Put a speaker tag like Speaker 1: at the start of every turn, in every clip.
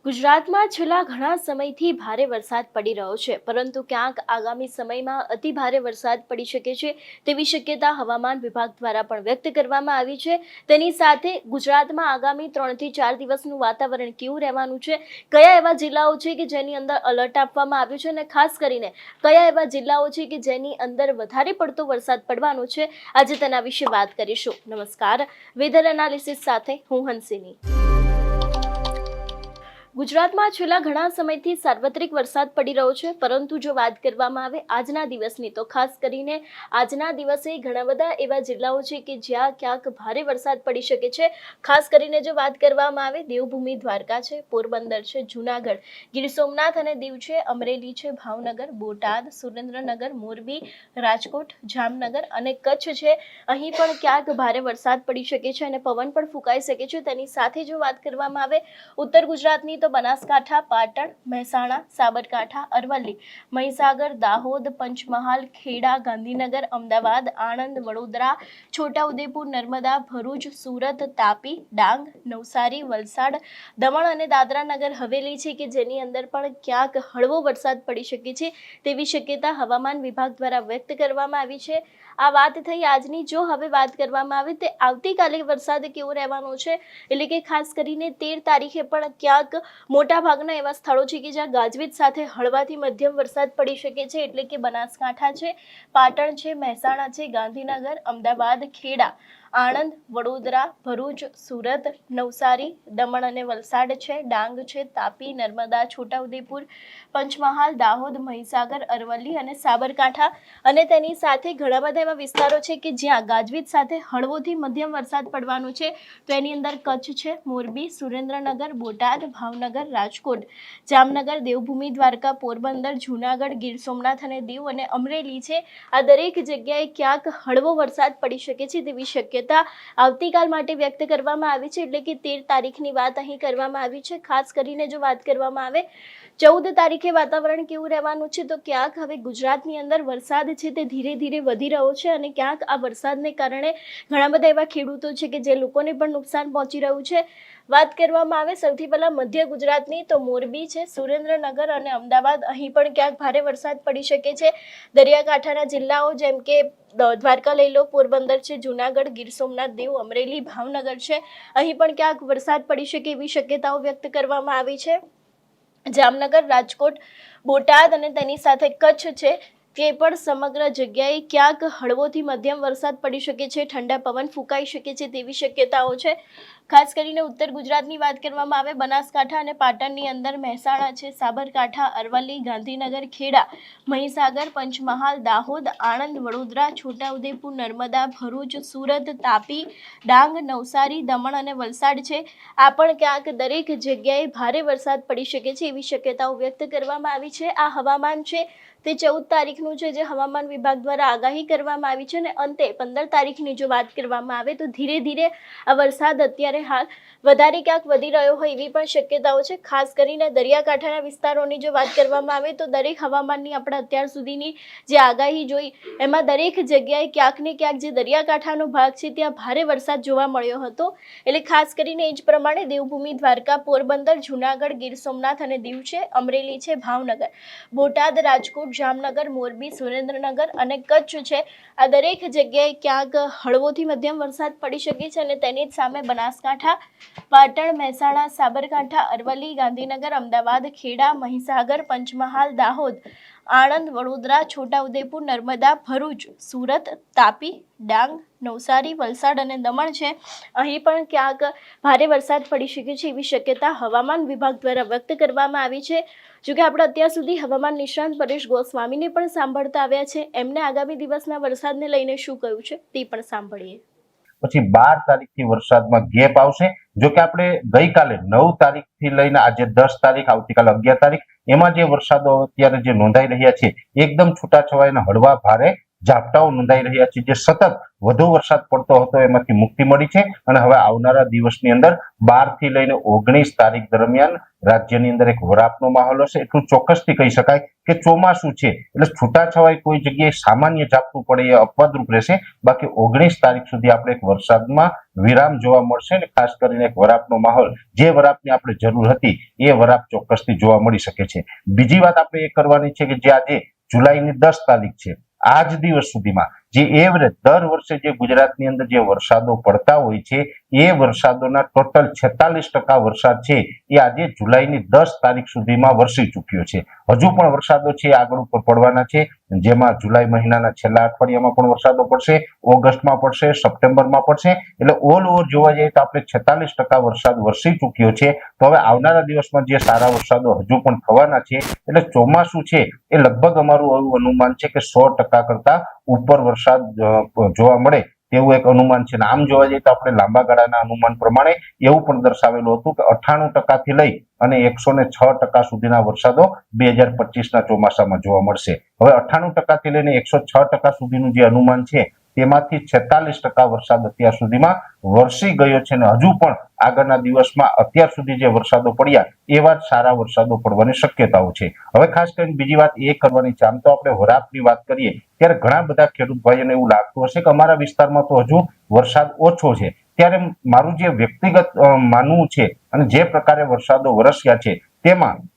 Speaker 1: ગુજરાતમાં છેલ્લા ઘણા સમયથી ભારે વરસાદ પડી રહ્યો છે, પરંતુ ક્યાંક આગામી સમયમાં અતિ ભારે વરસાદ પડી શકે છે તેવી શક્યતા હવામાન વિભાગ દ્વારા પણ વ્યક્ત કરવામાં આવી છે। તેની સાથે ગુજરાતમાં આગામી 3 થી 4 દિવસનું વાતાવરણ કેવું રહેવાનું છે, કયા એવા જિલ્લાઓ છે કે જેની અંદર એલર્ટ આપવામાં આવ્યું છે અને ખાસ કરીને કયા એવા જિલ્લાઓ છે કે જેની અંદર વધારે પડતો વરસાદ પડવાનો છે, આજે તેના વિશે વાત કરીશું। નમસ્કાર, વેધર એનાલિસિસ સાથે હું હંસિની। ગુજરાતમાં છેલ્લા ઘણા સમયથી સાર્વત્રિક વરસાદ પડી રહ્યો છે, પરંતુ જો વાત કરવામાં આવે આજના દિવસની તો ખાસ કરીને આજના દિવસે ઘણા બધા એવા જિલ્લાઓ છે કે જ્યાં ક્યાંક ભારે વરસાદ પડી શકે છે। ખાસ કરીને જો વાત કરવામાં આવે દેવભૂમિ દ્વારકા છે, પોરબંદર છે, જૂનાગઢ, ગીર સોમનાથ અને દીવ છે, અમરેલી છે, ભાવનગર, બોટાદ, સુરેન્દ્રનગર, મોરબી, રાજકોટ, જામનગર અને કચ્છ છે। અહીં પણ ક્યાંક ભારે વરસાદ પડી શકે છે અને પવન પણ ફૂંકાઈ શકે છે। તેની સાથે જો વાત કરવામાં આવે ઉત્તર ગુજરાતની તો બનાસકાંઠા, પાટણ, મહેસાણા, સાબરકાંઠા, અરવલ્લી, મહીસાગર, દાહોદ, પંચમહાલ, ખેડા, ગાંધીનગર, અમદાવાદ, આણંદ, વડોદરા, છોટાઉદેપુર, નર્મદા, ભરૂચ, સુરત, તાપી, ડાંગ, નવસારી, વલસાડ, દમણ અને દાદરા નગર હવેલી છે કે જેની અંદર પણ ક્યાંક હળવો વરસાદ પડી શકે છે તેવી શક્યતા હવામાન વિભાગ દ્વારા વ્યક્ત કરવામાં આવી છે। આ વાત થઈ આજની। જો હવે વાત કરવામાં આવે તે આવતીકાલે વરસાદ કેવો રહેવાનો છે, એટલે કે ખાસ કરીને 13 તારીખે પણ ક્યાંક મોટા ભાગના એવા સ્થળો છે કે જ્યાં ગાજવીજ સાથે હળવાથી મધ્યમ વરસાદ પડી શકે છે, એટલે કે બનાસકાંઠા છે, પાટણ છે, મહેસાણા છે, ગાંધીનગર, અમદાવાદ, ખેડા, આણંદ, વડોદરા, ભરૂચ, સુરત, નવસારી, દમણ અને વલસાડ છે, ડાંગ છે, તાપી, નર્મદા, છોટાઉદેપુર, પંચમહાલ, દાહોદ, મહીસાગર, અરવલ્લી અને સાબરકાંઠા અને તેની સાથે ઘણા બધા એવા વિસ્તારો છે કે જ્યાં ગાજવીજ સાથે હળવોથી મધ્યમ વરસાદ પડવાનો છે। તો એની અંદર કચ્છ છે, મોરબી, સુરેન્દ્રનગર, બોટાદ, ભાવનગર, રાજકોટ, જામનગર, દેવભૂમિ દ્વારકા, પોરબંદર, જૂનાગઢ, ગીર સોમનાથ અને દીવ અને અમરેલી છે। આ દરેક જગ્યાએ ક્યાંક હળવો વરસાદ પડી શકે છે તેવી શક્યતા આવતીકાલ માટે વ્યક્ત કરવામાં આવી છે, એટલે કે 13 તારીખની વાત અહીં કરવામાં આવી છે। ખાસ કરીને જો વાત કરવામાં આવે 14 તારીખે વાતાવરણ કેવું રહેવાનું છે, તો ક્યાંક હવે ગુજરાતની અંદર વરસાદ છે તે ધીરે ધીરે વધી રહ્યો છે અને ક્યાંક આ વરસાદને કારણે ઘણા બધા એવા ખેડૂતો છે કે જે લોકોને પણ નુકસાન પહોંચી રહ્યું છે। વાત કરવામાં આવે સૌથી પહેલા મધ્ય ગુજરાતની તો મોરબી છે, સુરેન્દ્રનગર અને અમદાવાદ, અહીં પણ ક્યાંક ભારે વરસાદ પડી શકે છે। દરિયાકાંઠાના જિલ્લાઓ જેમ કે દ્વારકા લઈ લો, પોરબંદર છે, જૂનાગઢ, ગીર સોમનાથ, દીવ, અમરેલી, ભાવનગર છે, અહીં પણ ક્યાંક વરસાદ પડી શકે એવી શક્યતાઓ વ્યક્ત કરવામાં આવી છે। જામનગર, રાજકોટ, બોટાદ અને તેની સાથે કચ્છ છે તે પણ સમગ્ર જગ્યાએ ક્યાંક હળવોથી મધ્યમ વરસાદ પડી શકે છે, ઠંડા પવન ફૂંકાઈ શકે છે તેવી શક્યતાઓ છે। ખાસ કરીને ઉત્તર ગુજરાતની વાત કરવામાં આવે બનાસકાંઠા અને પાટણની અંદર મહેસાણા છે, સાબરકાંઠા, અરવલ્લી, ગાંધીનગર, ખેડા, મહીસાગર, પંચમહાલ, દાહોદ, આણંદ, વડોદરા, છોટાઉદેપુર, નર્મદા, ભરૂચ, સુરત, તાપી, ડાંગ, નવસારી, દમણ અને વલસાડ છે। આ પણ ક્યાંક દરેક જગ્યાએ ભારે વરસાદ પડી શકે છે એવી શક્યતાઓ વ્યક્ત કરવામાં આવી છે। આ હવામાન છે તે 14 તારીખનું છે જે હવામાન વિભાગ દ્વારા આગાહી કરવામાં આવી છે અને અંતે 15 તારીખની જો વાત કરવામાં આવે તો ધીરે ધીરે આ વરસાદ અત્યારે હાલ વધારે ક્યાંક વધી રહ્યો હોય એવી પણ શક્યતાઓ છે। ખાસ કરીને દરિયાકાંઠાના વિસ્તારોની જો વાત કરવામાં આવે તો દરેક હવામાનની આપણે અત્યાર સુધીની જે આગાહી જોઈ એમાં દરેક જગ્યાએ ક્યાંક ને ક્યાંક જે દરિયાકાંઠાનો ભાગ છે ત્યાં ભારે વરસાદ જોવા મળ્યો હતો, એટલે ખાસ કરીને એ જ પ્રમાણે દેવભૂમિ દ્વારકા, પોરબંદર, જૂનાગઢ, ગીર સોમનાથ અને દીવ છે, અમરેલી છે, ભાવનગર, બોટાદ, રાજકોટ, જામનગર, મોરબી, સુરેન્દ્રનગર અને કચ્છ છે, આ દરેક જગ્યાએ ક્યાંક હળવોથી મધ્યમ વરસાદ પડી શકે છે અને તેની જ સામે બનાસકાંઠા, પાટણ, મહેસાણા, સાબરકાંઠા, અરવલ્લી, ગાંધીનગર, અમદાવાદ, ખેડા, મહીસાગર, પંચમહાલ, દાહોદ, આણંદ, વડોદરા, છોટાઉદેપુર, નર્મદા, ભરૂચ, સુરત, તાપી, ડાંગ, નવસારી, વલસાડ અને દમણ છે, અહીં પણ ક્યાંક ભારે વરસાદ પડી શકે છે એવી શક્યતા હવામાન વિભાગ દ્વારા વ્યક્ત કરવામાં આવી છે। જોકે આપણે અત્યાર સુધી હવામાન નિષ્ણાંત પરેશ ગોસ્વામીને પણ સાંભળતા આવ્યા છે, એમને આગામી દિવસના વરસાદને લઈને શું કહ્યું છે તે પણ સાંભળીએ।
Speaker 2: પછી 12 તારીખથી વરસાદમાં ગેપ આવશે। જો કે આપણે ગઈકાલે 9 તારીખથી લઈને આજે 10 તારીખ, આવતીકાલે 11 તારીખ, એમાં જે વરસાદો અત્યારે જે નોંધાઈ રહ્યા છે એકદમ છૂટાછવાયા હળવા ભારે ઝાપટાઓ નોંધાઈ રહ્યા છે, જે સતત વધુ વરસાદ પડતો હતો એમાંથી મુક્તિ મળી છે અને હવે આવનારા દિવસની અંદર 12 થી લઈને 19 તારીખ દરમિયાન રાજ્યની અંદર એક વરાપનો માહોલ હશે. એટલું ચોક્કસથી કહી શકાય કે ચોમાસું છે એટલે છૂટાછવાય કોઈ જગ્યાએ સામાન્ય ઝાપટું પડે એ અપવાદરૂપ રહેશે. બાકી 19 તારીખ સુધી આપણે એક વરસાદમાં વિરામ જોવા મળશે અને ખાસ કરીને એક વરાપનો માહોલ, જે વરાપની આપણે જરૂર હતી એ વરાપ ચોક્કસથી જોવા મળી શકે છે. બીજી વાત આપણે એ કરવાની છે કે જે આજે જુલાઈની 10 તારીખ છે, આજ દિવસ સુધીમાં જે એવરેજ દર વર્ષે જે ગુજરાતની અંદર જે વરસાદો પડતા હોય છે એ વરસાદોના ટોટલ 46% વરસાદ છે એ આજે જુલાઈની 10 તારીખ સુધીમાં વરસી ચૂક્યો છે. હજુ પણ વરસાદો છે આગળ ઉપર પડવાના છે, જેમાં જુલાઈ મહિનાના છેલ્લા અઠવાડિયામાં પણ વરસાદો પડશે, ઓગસ્ટમાં પડશે, સપ્ટેમ્બરમાં પડશે. એટલે ઓલ ઓવર જોવા જઈએ તો આપણે 46% વરસાદ વરસી ચૂક્યો છે. તો હવે આવનારા દિવસમાં જે સારા વરસાદો હજુ પણ થવાના છે એટલે ચોમાસું છે એ લગભગ અમારું એવું અનુમાન છે કે 100% કરતા ઉપર વરસાદ જોવા મળે તેવું એક અનુમાન છે. આમ જોવા જઈએ તો આપણે લાંબા ગાળાના અનુમાન પ્રમાણે એવું પણ દર્શાવેલું હતું કે 98% થી લઈ અને 106% સુધીના વરસાદો 2025ના ચોમાસામાં જોવા મળશે. હવે 98% થી લઈને 106% સુધીનું જે અનુમાન છે તેમાંથી 46% વરસાદ અત્યાર સુધીમાં વરસી ગયો છે અને હજુ પણ આગળના દિવસમાં અત્યાર સુધી જે વરસાદો પડ્યા એવા જ સારા વરસાદો પડવાની શક્યતાઓ છે. હવે ખાસ કરીને બીજી વાત એ કરવાની છે, આમ તો આપણે વરાપની વાત કરીએ ત્યારે ઘણા બધા ખેડૂત ભાઈઓને એવું લાગતું હશે કે અમારા વિસ્તારમાં તો હજુ વરસાદ ઓછો છે. ત્યારે મારું જે વ્યક્તિગત માનવું છે અને જે પ્રકારે વરસાદો વરસ્યા છે તેમાં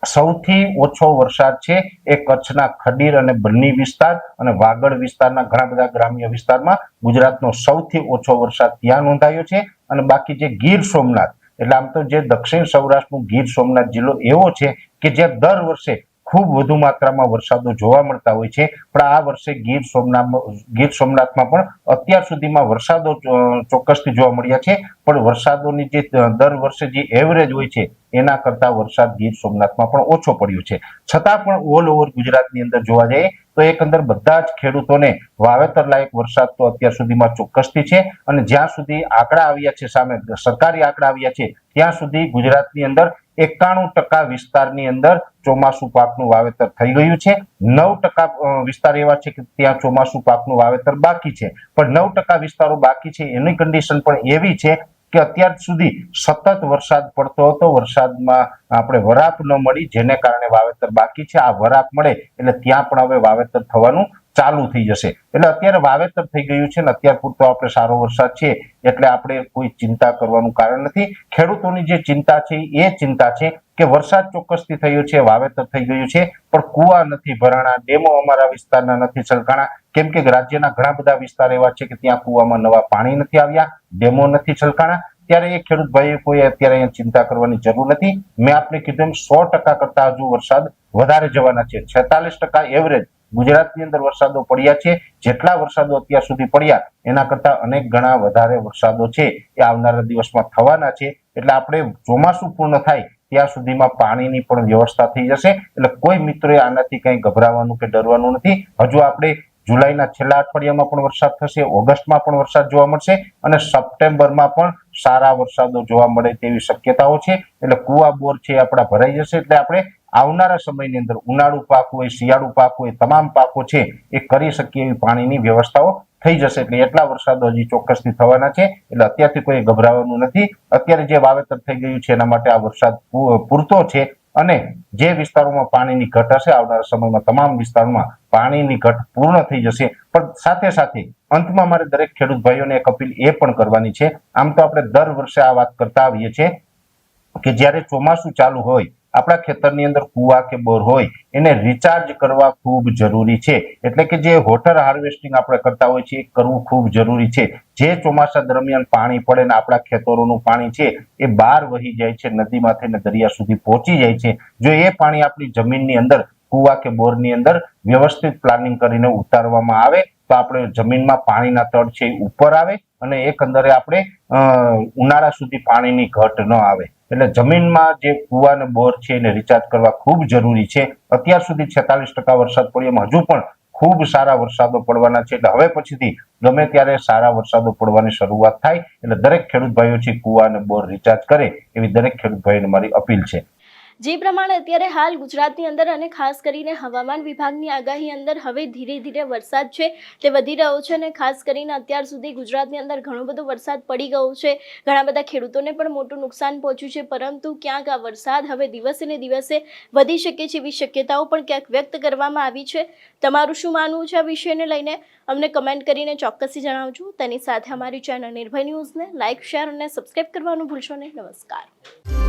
Speaker 2: સૌથી ઓછો વરસાદ છે એ કચ્છના ખડીર અને બન્ની વિસ્તાર અને વાગડ વિસ્તારના ઘણા બધા ગ્રામ્ય વિસ્તારમાં ગુજરાતનો સૌથી ઓછો વરસાદ ત્યાં નોંધાયો છે. અને બાકી જે ગીર સોમનાથ, એટલે આમ તો જે દક્ષિણ સૌરાષ્ટ્રનું ગીર સોમનાથ જિલ્લો એવો છે કે જ્યાં દર વર્ષે ખૂબ વધુ માત્રામાં વરસાદો જોવા મળતા હોય છે, પણ આ વર્ષે ગીર સોમનાથમાં પણ અત્યાર સુધીમાં વરસાદો ચોક્કસથી જોવા મળ્યા છે, પણ વરસાદોની જે દર વર્ષે જે એવરેજ હોય છે એના કરતા વરસાદ ગીર સોમનાથમાં પણ ઓછો પડ્યો છે. છતાં પણ ઓલ ઓવર ગુજરાતની અંદર જોવા જઈએ તો એકંદર બધા જ ખેડૂતોને વાવેતર લાયક વરસાદ તો અત્યાર સુધીમાં ચોક્કસથી છે. અને જ્યાં સુધી આંકડા આવ્યા છે, સામે સરકારી આંકડા આવ્યા છે, ત્યાં સુધી ગુજરાતની અંદર 91% વિસ્તારની અંદર ચોમાસુ પાકનું વાવેતર થઈ ગયું છે. 9% વિસ્તાર એવા છે કે ત્યાં ચોમાસુ પાકનું વાવેતર બાકી છે, પણ 9% વિસ્તારો બાકી છે એની કન્ડિશન પણ એવી છે કે અત્યાર સુધી સતત વરસાદ પડતો હતો, વરસાદમાં આપણે વરાપ ન મળી જેને કારણે વાવેતર બાકી છે. આ વરાપ મળે એટલે ત્યાં પણ હવે વાવેતર થવાનું ચાલુ થઈ જશે. એટલે અત્યારે વાવેતર થઈ ગયું છે ને અત્યાર પૂરતો આપણે સારો વરસાદ છે એટલે આપણે કોઈ ચિંતા કરવાનું કારણ નથી. ખેડૂતોની જે ચિંતા છે એ ચિંતા છે કે વરસાદ ચોક્કસથી થયો છે, વાવેતર થઈ ગયું છે, પણ કુવા નથી ભરાણા, ડેમો અમારા વિસ્તારના નથી છલકાણા, કેમ કે રાજ્યના ઘણા બધા વિસ્તાર એવા છે કે ત્યાં કુવામાં નવા પાણી નથી આવ્યા, ડેમો નથી છલકાણા. ત્યારે એ ખેડૂત ભાઈઓ કોઈ અત્યારે અહીંયા ચિંતા કરવાની જરૂર નથી. મેં આપને કીધું એમ 100% કરતા હજુ વરસાદ વધારે જવાના છે. 46% એવરેજ ગુજરાતની અંદર વરસાદો પડ્યા છે. જેટલા વરસાદો અત્યાર સુધી પડ્યા એના કરતા અનેક ગણા વધારે વરસાદો છે એ આવનારા દિવસમાં થવાના છે. એટલે આપણે ચોમાસું પૂર્ણ થાય ત્યાં સુધીમાં પાણીની પણ વ્યવસ્થા થઈ જશે. એટલે કોઈ મિત્રોએ આનાથી કંઈ ગભરાવાનું કે ડરવાનું નથી. હજુ આપણે જુલાઈના છેલ્લા અઠવાડિયામાં પણ વરસાદ થશે, ઓગસ્ટમાં પણ વરસાદ જોવા મળશે અને સપ્ટેમ્બરમાં પણ સારા વરસાદો જોવા મળે તેવી શક્યતાઓ છે. એટલે કુવા બોર છે આપણા ભરાઈ જશે. એટલે આપણે આવનારા સમયની અંદર ઉનાળુ પાક હોય, શિયાળુ પાક હોય, તમામ પાકો છે એ કરી શકીએ એવી પાણીની વ્યવસ્થાઓ થઈ જશે. એટલે એટલા વરસાદો હજી ચોક્કસથી થવાના છે. એટલે અત્યારથી કોઈ ગભરાવાનું નથી. અત્યારે જે વાવેતર થઈ ગયું છે એના માટે આ વરસાદ પૂરતો છે. અને જે વિસ્તારોમાં પાણીની ઘટ હશે આવનારા સમયમાં તમામ વિસ્તારોમાં પાણીની ઘટ પૂર્ણ થઈ જશે. પણ સાથે સાથે અંતમાં મારે દરેક ખેડૂત ભાઈઓને એક અપીલ એ પણ કરવાની છે. આમ તો આપણે દર વર્ષે આ વાત કરતા આવીએ છીએ કે જ્યારે ચોમાસું ચાલુ હોય આપણા ખેતરની અંદર કુવા કે બોર હોય એને રિચાર્જ કરવા ખૂબ જરૂરી છે. એટલે કે જે વોટર હાર્વેસ્ટિંગ આપણે કરતા હોય છે એ કરવું ખૂબ જરૂરી છે. જે ચોમાસા દરમિયાન પાણી પડે ને આપણા ખેતરોનું પાણી છે એ બહાર વહી જાય છે, નદીમાંથી ને દરિયા સુધી પહોંચી જાય છે. જો એ પાણી આપણી જમીનની અંદર કુવા કે બોરની અંદર વ્યવસ્થિત પ્લાનિંગ કરીને ઉતારવામાં આવે તો આપણે જમીનમાં પાણીના તળ છે એ ઉપર આવે અને એકંદરે આપણે ઉનાળા સુધી પાણીની ઘટ ન આવે. એટલે જમીનમાં જે કુવા અને બોર છે એને રિચાર્જ કરવા ખૂબ જરૂરી છે. અત્યાર સુધી 46% વરસાદ પડ્યો, એમાં હજુ પણ ખૂબ સારા વરસાદો પડવાના છે. એટલે હવે પછીથી ગમે ત્યારે સારા વરસાદો પડવાની શરૂઆત થાય એટલે દરેક ખેડૂત ભાઈઓ છે કુવા અને બોર રિચાર્જ કરે એવી દરેક ખેડૂત ભાઈઓને મારી અપીલ છે.
Speaker 1: જે પ્રમાણે અત્યારે હાલ ગુજરાતની અંદર અને ખાસ કરીને હવામાન વિભાગની આગાહી અંદર હવે ધીરે ધીરે વરસાદ છે તે વધી રહ્યો છે અને ખાસ કરીને અત્યાર સુધી ગુજરાતની અંદર ઘણો બધો વરસાદ પડી ગયો છે, ઘણા બધા ખેડૂતોને પણ મોટું નુકસાન પહોંચ્યું છે, પરંતુ ક્યાંક આ વરસાદ હવે દિવસે ને દિવસે વધી શકે છે એવી શક્યતાઓ પણ ક્યાંક વ્યક્ત કરવામાં આવી છે. તમારું શું માનવું છે આ વિષયને લઈને અમને કમેન્ટ કરીને ચોક્કસથી જણાવજો. તેની સાથે અમારી ચેનલ નિર્ભય ન્યૂઝને લાઇક, શેર અને સબસ્ક્રાઇબ કરવાનું ભૂલશો નહીં. નમસ્કાર.